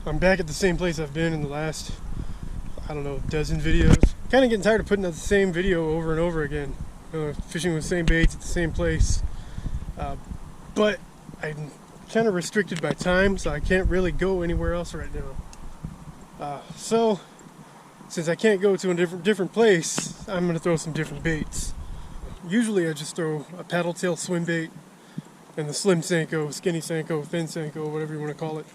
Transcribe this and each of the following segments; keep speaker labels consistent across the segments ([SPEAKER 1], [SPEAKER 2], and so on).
[SPEAKER 1] I'm back at the same place I've been in the last, I don't know, dozen videos. Kind of getting tired of putting out the same video over and over again. Fishing with the same baits at the same place. But I'm kind of restricted by time, so I can't really go anywhere else right now. So, since I can't go to a different place, I'm going to throw some different baits. Usually I just throw a paddle tail swim bait and the slim senko, skinny senko, thin senko, whatever you want to call it.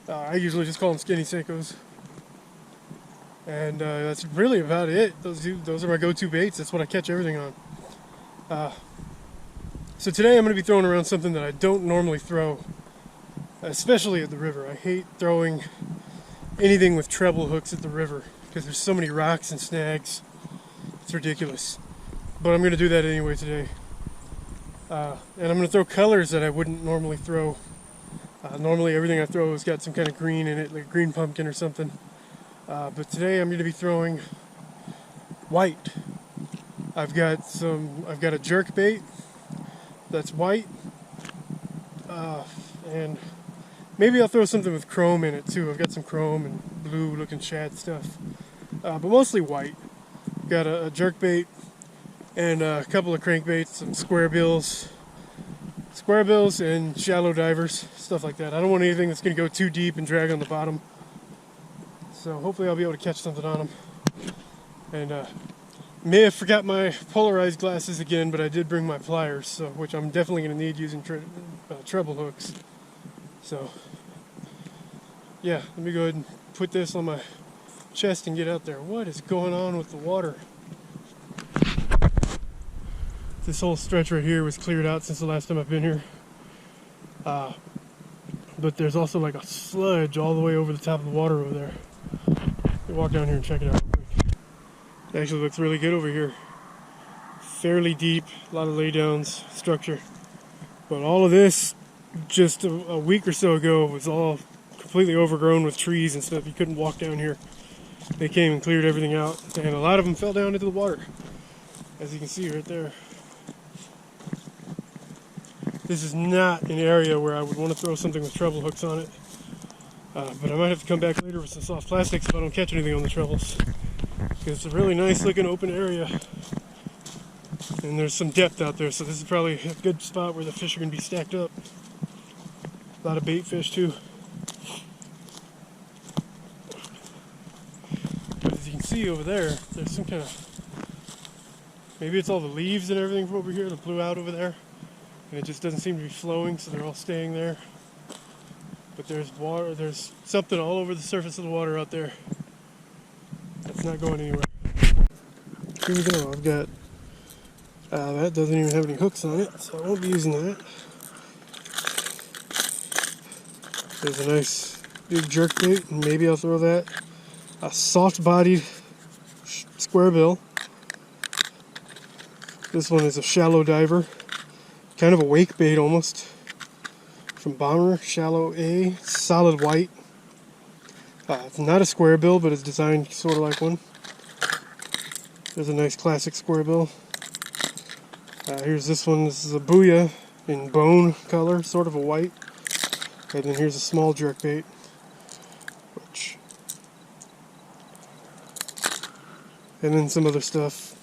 [SPEAKER 1] I usually just call them skinny senkos. And that's really about it. Those are my go-to baits. That's what I catch everything on. So today I'm going to be throwing around something that I don't normally throw, especially at the river. I hate throwing anything with treble hooks at the river because there's so many rocks and snags. It's ridiculous. But I'm going to do that anyway today. And I'm going to throw colors that I wouldn't normally throw. Normally everything I throw has got some kind of green in it, like a green pumpkin or something. But today I'm going to be throwing white. I've got a jerkbait that's white. And maybe I'll throw something with chrome in it too. I've got some chrome and blue looking shad stuff. But mostly white. Got a jerkbait and a couple of crankbaits, some square bills and shallow divers, stuff like that. I don't want anything that's going to go too deep and drag on the bottom. So hopefully I'll be able to catch something on them. And may have forgot my polarized glasses again, but I did bring my pliers, so which I'm definitely going to need using treble hooks. So yeah, let me go ahead and put this on my chest and get out there. What is going on with the water? This whole stretch right here was cleared out since the last time I've been here. But there's also like a sludge all the way over the top of the water over there. We'll walk down here and check it out real quick. It actually looks really good over here. Fairly deep, a lot of laydowns, structure. But all of this, just a week or so ago, was all completely overgrown with trees and stuff. You couldn't walk down here. They came and cleared everything out, and a lot of them fell down into the water, as you can see right there. This is not an area where I would want to throw something with treble hooks on it. But I might have to come back later with some soft plastics if I don't catch anything on the trebles. Because it's a really nice looking open area. And there's some depth out there, so this is probably a good spot where the fish are going to be stacked up. A lot of bait fish too. But as you can see over there, there's some kind of... Maybe it's all the leaves and everything from over here that blew out over there. And it just doesn't seem to be flowing, so they're all staying there. But there's water, there's something all over the surface of the water out there. That's not going anywhere. Here we go, I've got, that doesn't even have any hooks on it, so I won't be using that. There's a nice big jerkbait, and maybe I'll throw that. A soft-bodied square bill. This one is a shallow diver. Kind of a wake bait almost. From Bomber, shallow A, solid white. It's not a square bill, but it's designed sort of like one. There's a nice classic square bill. Here's this one. This is a booyah in bone color, sort of a white. And then here's a small jerkbait. And then some other stuff.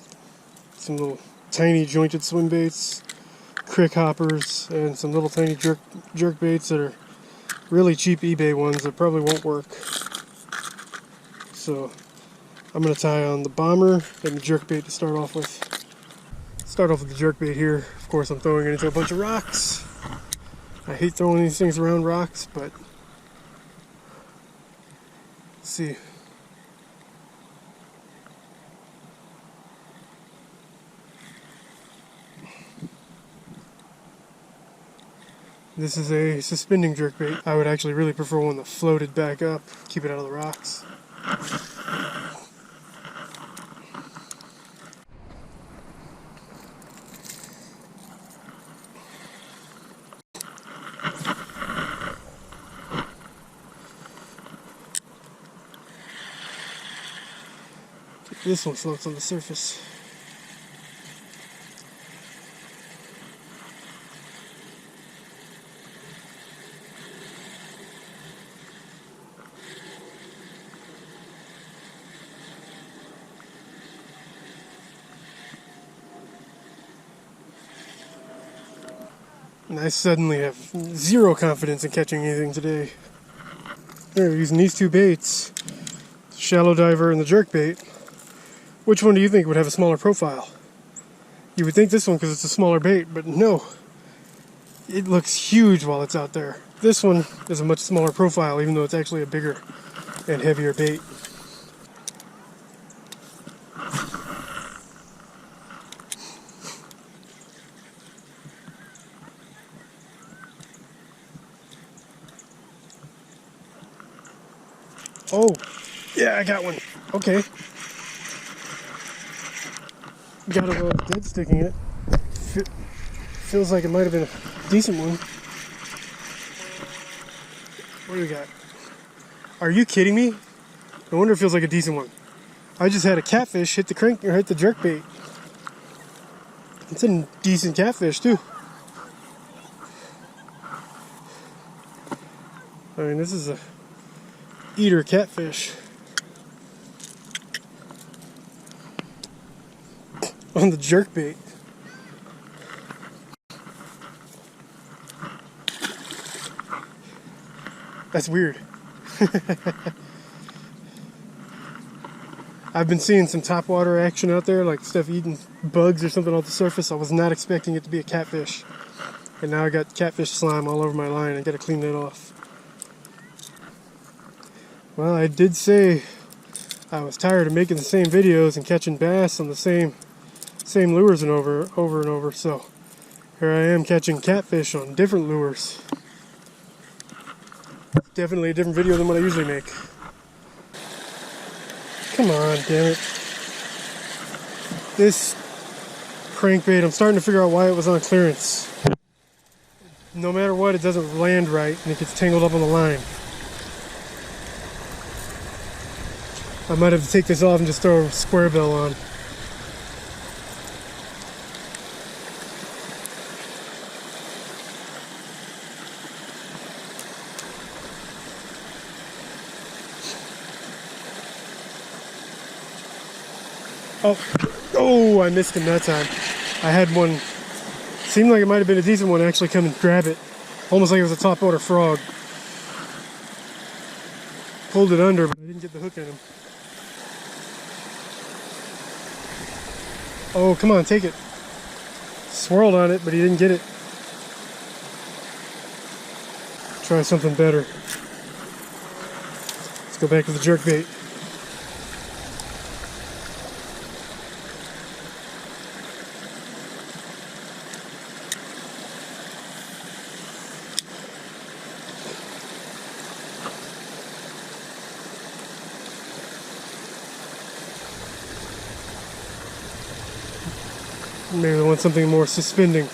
[SPEAKER 1] Some little tiny jointed swim baits. Crick hoppers, and some little tiny jerk baits that are really cheap eBay ones that probably won't work. So I'm going to tie on the Bomber and the jerk bait to start off with. Start off with the jerk bait here. Of course I'm throwing it into a bunch of rocks. I hate throwing these things around rocks, but let's see. This is a suspending jerkbait. I would actually really prefer one that floated back up, keep it out of the rocks. This one floats on the surface. And I suddenly have zero confidence in catching anything today. We're using these two baits, shallow diver and the jerkbait. Which one do you think would have a smaller profile? You would think this one because it's a smaller bait, but no. It looks huge while it's out there. This one is a much smaller profile, even though it's actually a bigger and heavier bait. Oh, yeah, I got one. Okay. Got a dead sticking it. Feels like it might have been a decent one. What do we got? Are you kidding me? No wonder it feels like a decent one. I just had a catfish hit the jerkbait. It's a decent catfish too. I mean, this is a eater catfish on the jerkbait. That's weird. I've been seeing some topwater action out there, like stuff eating bugs or something off the surface. I was not expecting it to be a catfish. And now I got catfish slime all over my line. I gotta clean that off. Well, I did say I was tired of making the same videos and catching bass on the same lures and over and over. So here I am catching catfish on different lures. Definitely a different video than what I usually make. Come on, damn it. This crankbait, I'm starting to figure out why it was on clearance. No matter what, it doesn't land right and it gets tangled up on the line. I might have to take this off and just throw a square bill on. Oh, I missed him that time. I had one, seemed like it might have been a decent one, actually come and grab it. Almost like it was a topwater frog. Pulled it under, but I didn't get the hook in him. Oh, come on, take it. Swirled on it, but he didn't get it. Try something better. Let's go back to the jerkbait. Maybe I want something more suspending.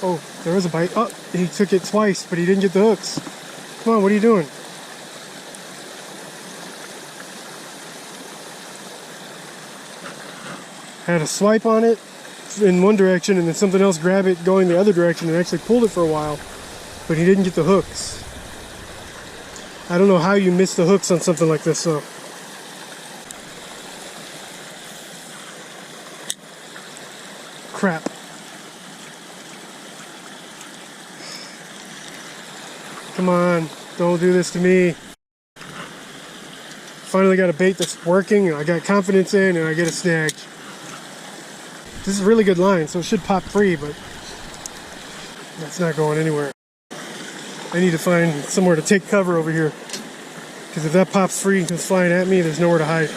[SPEAKER 1] Oh, there was a bite. Oh, he took it twice, but he didn't get the hooks. Come on, what are you doing? Had a swipe on it in one direction and then something else grabbed it going the other direction and actually pulled it for a while, but he didn't get the hooks. I don't know how you miss the hooks on something like this though. Crap. Come on, don't do this to me. Finally got a bait that's working, I got confidence in, and I get it snagged. This is a really good line, so it should pop free, but that's not going anywhere. I need to find somewhere to take cover over here, because if that pops free and comes flying at me, there's nowhere to hide.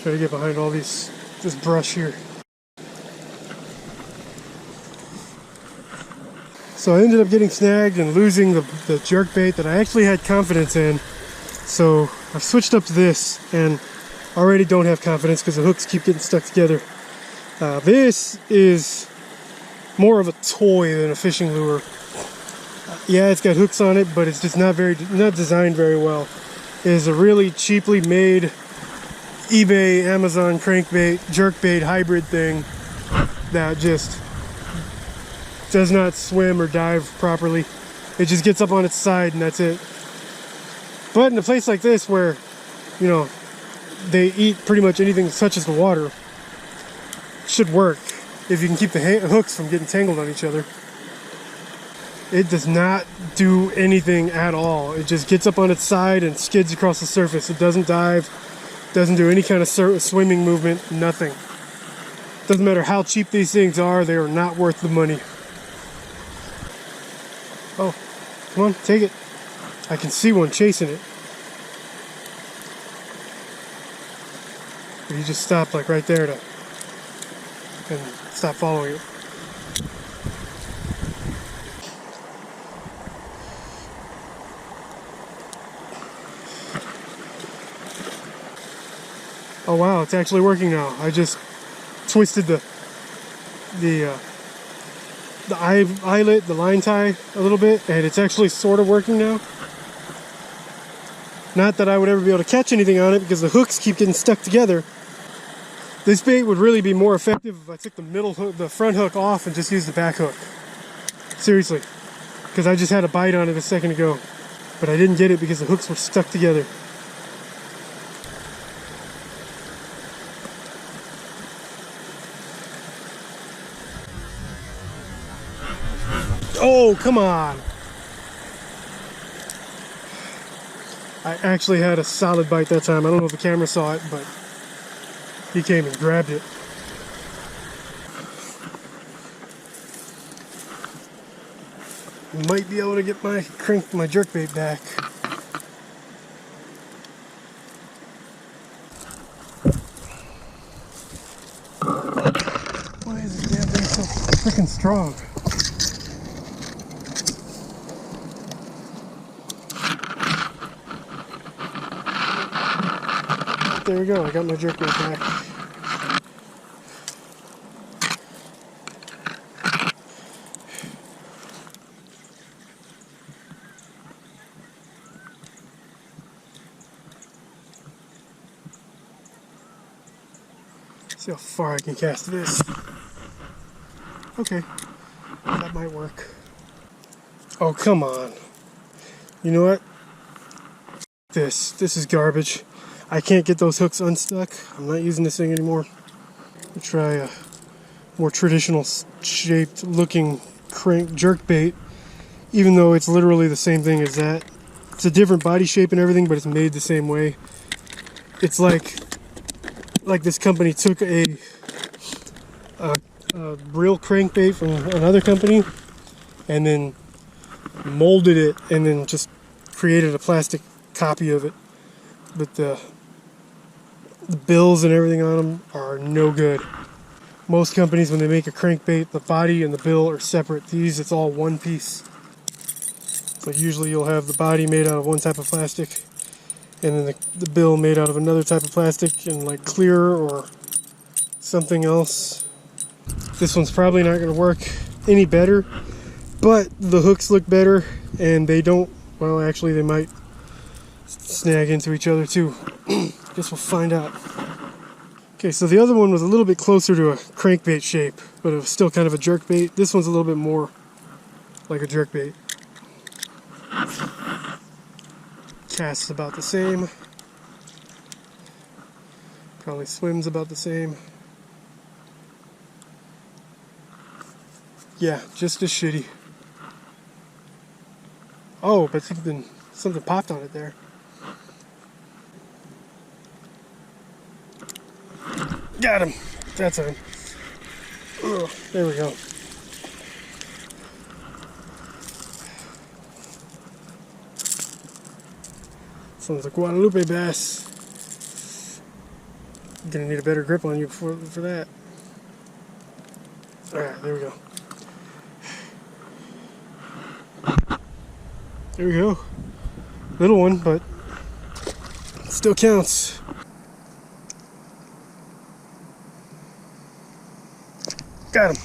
[SPEAKER 1] Try to get behind all this brush here. So I ended up getting snagged and losing the jerkbait that I actually had confidence in. So I've switched up to this and already don't have confidence because the hooks keep getting stuck together. This is more of a toy than a fishing lure. Yeah, it's got hooks on it, but it's just not designed very well. is a really cheaply made eBay, Amazon crankbait, jerkbait hybrid thing that just does not swim or dive properly. It just gets up on its side and that's it. But in a place like this where, you know, they eat pretty much anything that touches the water, it should work if you can keep the hooks from getting tangled on each other. It does not do anything at all. It just gets up on its side and skids across the surface. It doesn't dive, doesn't do any kind of swimming movement, nothing. Doesn't matter how cheap these things are, they are not worth the money. Oh, come on, take it. I can see one chasing it. You just stop like right there and stop following it. Oh wow, it's actually working now. I just twisted the eyelet, the line tie a little bit, and it's actually sort of working now. Not that I would ever be able to catch anything on it because the hooks keep getting stuck together. This bait would really be more effective if I took the middle hook, the front hook off and just used the back hook. Seriously, because I just had a bite on it a second ago, but I didn't get it because the hooks were stuck together. Oh, come on. I actually had a solid bite that time. I don't know if the camera saw it, but he came and grabbed it. Might be able to get my jerkbait back. Why is this damn thing so freaking strong? There we go, I got my jerkbait back. See how far I can cast this. Okay, that might work. Oh, come on. You know what? This is garbage. I can't get those hooks unstuck. I'm not using this thing anymore. I'll try a more traditional shaped looking jerkbait, even though it's literally the same thing as that. It's a different body shape and everything, but it's made the same way. It's like this company took a real crankbait from another company and then molded it and then just created a plastic copy of it. But the bills and everything on them are no good. Most companies, when they make a crankbait, the body and the bill are separate. These, it's all one piece. So usually you'll have the body made out of one type of plastic and then the bill made out of another type of plastic and like clear or something else. This one's probably not going to work any better, but the hooks look better and they don't, well actually they might snag into each other too. Guess we'll find out. Okay, so the other one was a little bit closer to a crankbait shape, but it was still kind of a jerkbait. This one's a little bit more like a jerkbait. Casts about the same. Probably swims about the same. Yeah, just as shitty. Oh, but something popped on it there. Got him. That's him. Oh, there we go. Sounds like Guadalupe bass. I'm gonna need a better grip on you for that. Alright, there we go. There we go. Little one, but it still counts. Got him.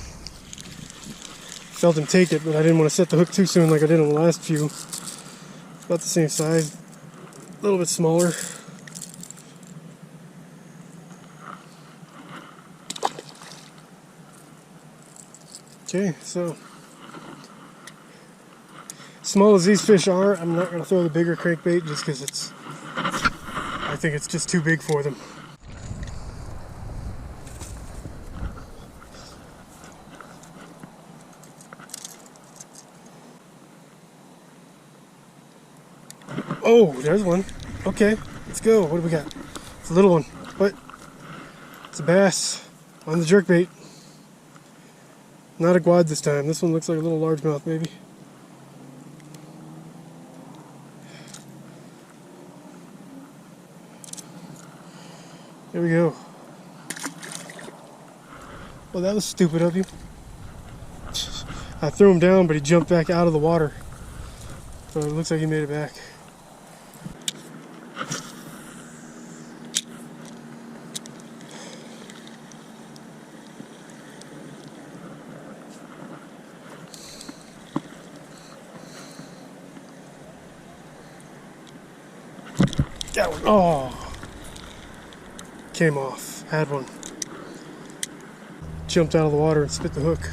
[SPEAKER 1] Felt him take it, but I didn't want to set the hook too soon like I did on the last few. About the same size. A little bit smaller. Okay, so small as these fish are, I'm not going to throw the bigger crankbait just because I think it's just too big for them. Oh, there's one. Okay, let's go. What do we got? It's a little one, but it's a bass on the jerkbait. Not a quad this time. This one looks like a little largemouth, maybe. There we go. Well, that was stupid of you. I threw him down, but he jumped back out of the water. So it looks like he made it back. Got one. Oh, came off. Had one. Jumped out of the water and spit the hook.